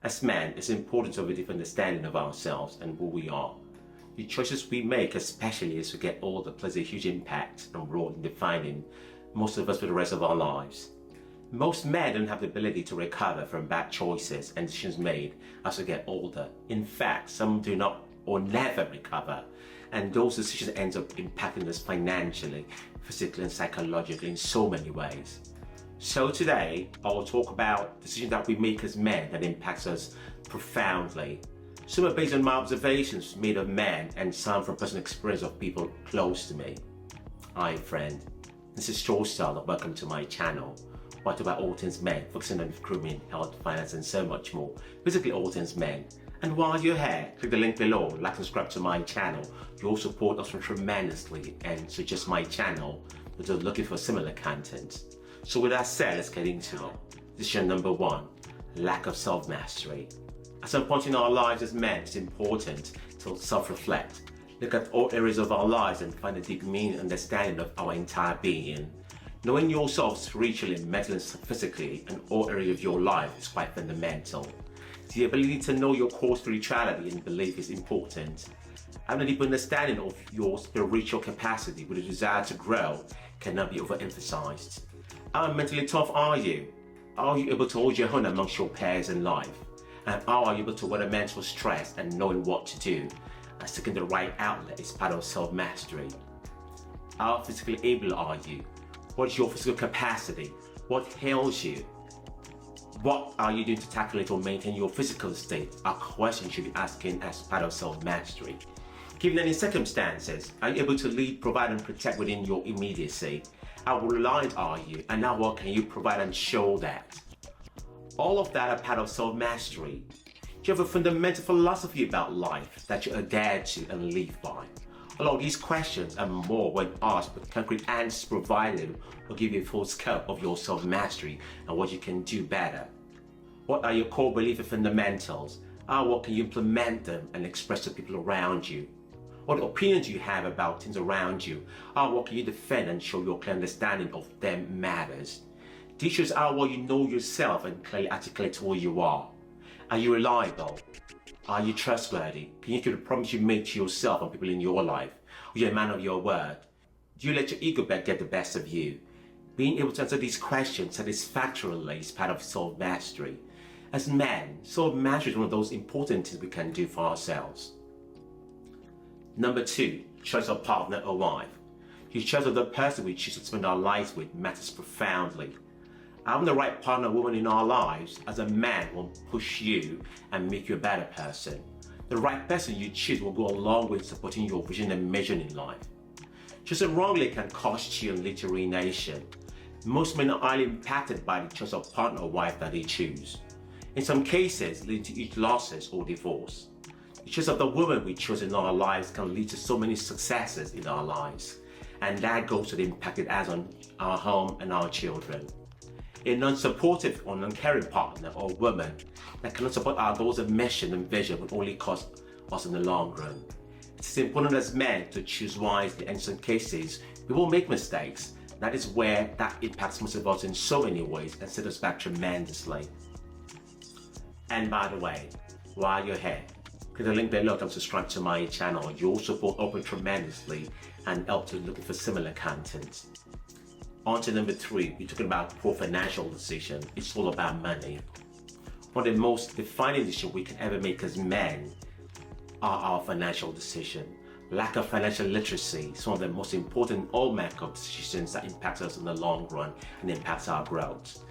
As men, it's important to have a deep understanding of ourselves and who we are. The choices we make, especially as we get older, plays a huge impact and role in defining most of us for the rest of our lives. Most men don't have the ability to recover from bad choices and decisions made as we get older. In fact, some do not or never recover, and those decisions end up impacting us financially, physically and psychologically in so many ways. So today, I will talk about decisions that we make as men that impacts us profoundly. Some are based on my observations made of men and some from personal experience of people close to me. Hi friend, this is Joe Style, welcome to my channel. I talk about all things men, focusing on recruitment, health, finance and so much more. Basically all things men. And while you're here, click the link below, like and subscribe to my channel. Your support us tremendously and suggest my channel to those looking for similar content. So with that said, let's get into it. Decision number 1, lack of self-mastery. At some point in our lives as men, it's important to self-reflect. Look at all areas of our lives and find a deep meaning and understanding of our entire being. Knowing yourself spiritually, mentally, and physically in all areas of your life is quite fundamental. The ability to know your core spirituality and belief is important. Having a deep understanding of your spiritual capacity with a desire to grow cannot be overemphasized. How mentally tough are you? Are you able to hold your own amongst your peers in life? And how are you able to weather mental stress and knowing what to do? And seeking the right outlet is part of self-mastery. How physically able are you? What is your physical capacity? What ails you? What are you doing to tackle it or maintain your physical state? Are questions you should be asking as part of self-mastery. Given any circumstances, are you able to lead, provide and protect within your immediacy? How reliant are you and how well can you provide and show that? All of that are part of self-mastery. Do you have a fundamental philosophy about life that you adhere to and live by? All of these questions and more when asked with concrete answers provided will give you a full scope of your self-mastery and what you can do better. What are your core beliefs and fundamentals? How well can you implement them and express to people around you? What opinions do you have about things around you? How well can you defend and show your clear understanding of them matters? This shows how well you know yourself and clearly articulate who you are. Are you reliable? Are you trustworthy? Can you keep the promise you made to yourself and people in your life? Are you a man of your word? Do you let your ego get the best of you? Being able to answer these questions satisfactorily is part of self-mastery. As men, self-mastery is one of those important things we can do for ourselves. Number 2, choice of partner or wife. The choice of the person we choose to spend our lives with matters profoundly. Having the right partner or woman in our lives as a man will push you and make you a better person. The right person you choose will go a long way in supporting your vision and mission in life. Choosing wrongly can cost you and lead to ruination. Most men are highly impacted by the choice of partner or wife that they choose. In some cases, leading to huge losses or divorce. The choice of the woman we choose in our lives can lead to so many successes in our lives, and that goes to the impact it has on our home and our children. A non-supportive or non-caring partner or woman that cannot support our goals and mission and vision will only cost us in the long run. It is important as men to choose wisely, and in some cases we will make mistakes. That is where that impacts most of us in so many ways and sets us back tremendously. And by the way, while you're here, click the link below to subscribe to my channel. Your support opens tremendously and helps us looking for similar content. On to number 3, we're talking about poor financial decision. It's all about money. One of the most defining decisions we can ever make as men are our financial decision. Lack of financial literacy is one of the most important hallmark of decisions that impact us in the long run and impacts our growth.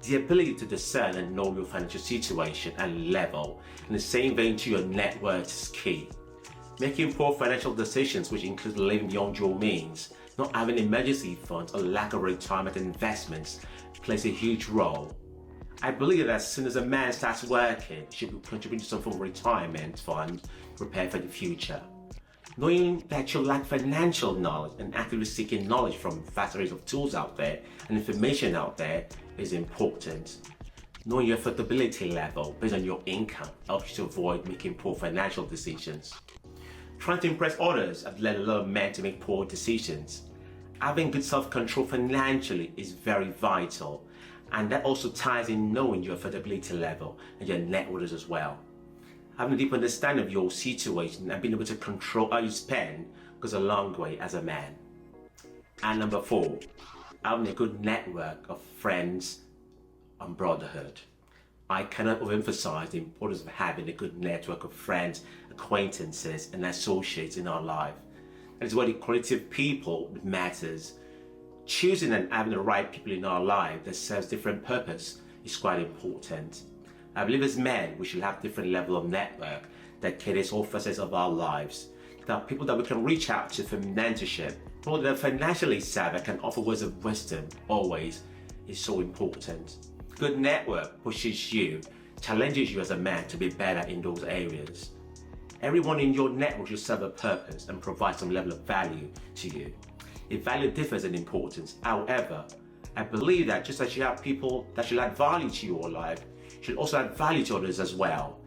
The ability to discern and know your financial situation and level in the same vein to your net worth is key. Making poor financial decisions, which include living beyond your means, not having emergency funds or lack of retirement investments, plays a huge role. I believe that as soon as a man starts working, he should be contributing to some form of retirement fund, prepare for the future. Knowing that you lack financial knowledge and actively seeking knowledge from vast arrays of tools out there and information out there is important. Knowing your affordability level based on your income helps you to avoid making poor financial decisions. Trying to impress others has led a lot of men to make poor decisions. Having good self-control financially is very vital. And that also ties in knowing your affordability level and your net worth as well. Having a deep understanding of your situation and being able to control how you spend goes a long way as a man. And number 4, having a good network of friends and brotherhood. I cannot overemphasize the importance of having a good network of friends, acquaintances, and associates in our life. That is where the quality of people matters. Choosing and having the right people in our life that serves different purpose is quite important. I believe as men, we should have different level of network that caters all facets of our lives. There are people that we can reach out to for mentorship, people that are financially savvy can offer words of wisdom always is so important. Good network pushes you, challenges you as a man to be better in those areas. Everyone in your network should serve a purpose and provide some level of value to you. If value differs in importance, however, I believe that just as you have people that should add value to your life, you should also add value to others as well.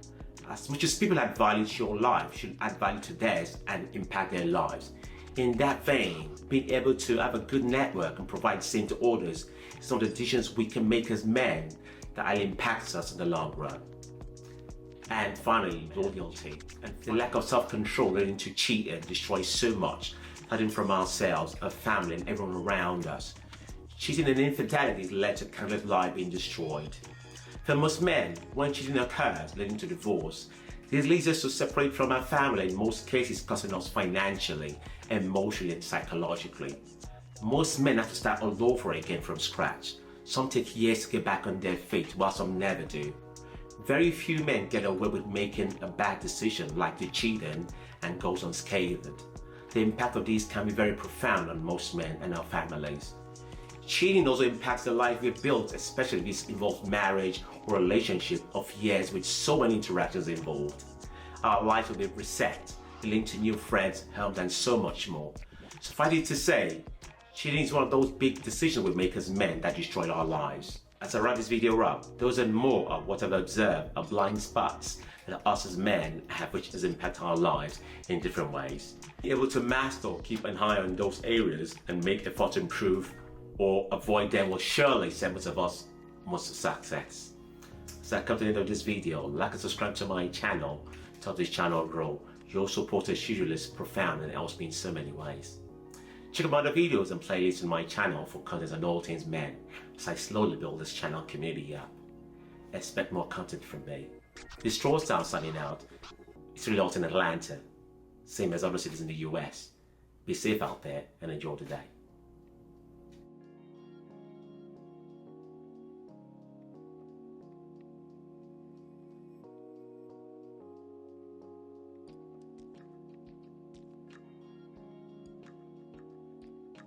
As much as people add value to your life, you should add value to theirs and impact their lives. In that vein, being able to have a good network and provide the same to others is some of the decisions we can make as men that will impact us in the long run. And finally, loyalty and the lack of self-control leading to cheating destroys so much, starting from ourselves, our family, and everyone around us. Cheating and infidelity led to countless lives being destroyed. For most men, when cheating occurs, leading to divorce, this leads us to separate from our family, in most cases costing us financially, emotionally, and psychologically. Most men have to start all over again from scratch. Some take years to get back on their feet, while some never do. Very few men get away with making a bad decision like the cheating and goes unscathed. The impact of these can be very profound on most men and our families. Cheating also impacts the life we've built, especially if this involves marriage or relationship of years with so many interactions involved. Our lives will be reset, linked to new friends, homes, and so much more. Suffice it to say, cheating is one of those big decisions we make as men that destroy our lives. As I wrap this video up, those and more of what I've observed are blind spots that us as men have, which has impacted our lives in different ways. Be able to master or keep an eye on those areas and make effort to improve or avoid them will surely send most of us most success. So I come to the end of this video. Like and subscribe to my channel to help this channel grow. Your support as usual is profound and helps me in so many ways. Check out my other videos and playlists on my channel for content on all things men as I slowly build this channel community up. Expect more content from me. This Troll Town signing out. It's really hot in Atlanta, same as other cities in the US. Be safe out there and enjoy the day.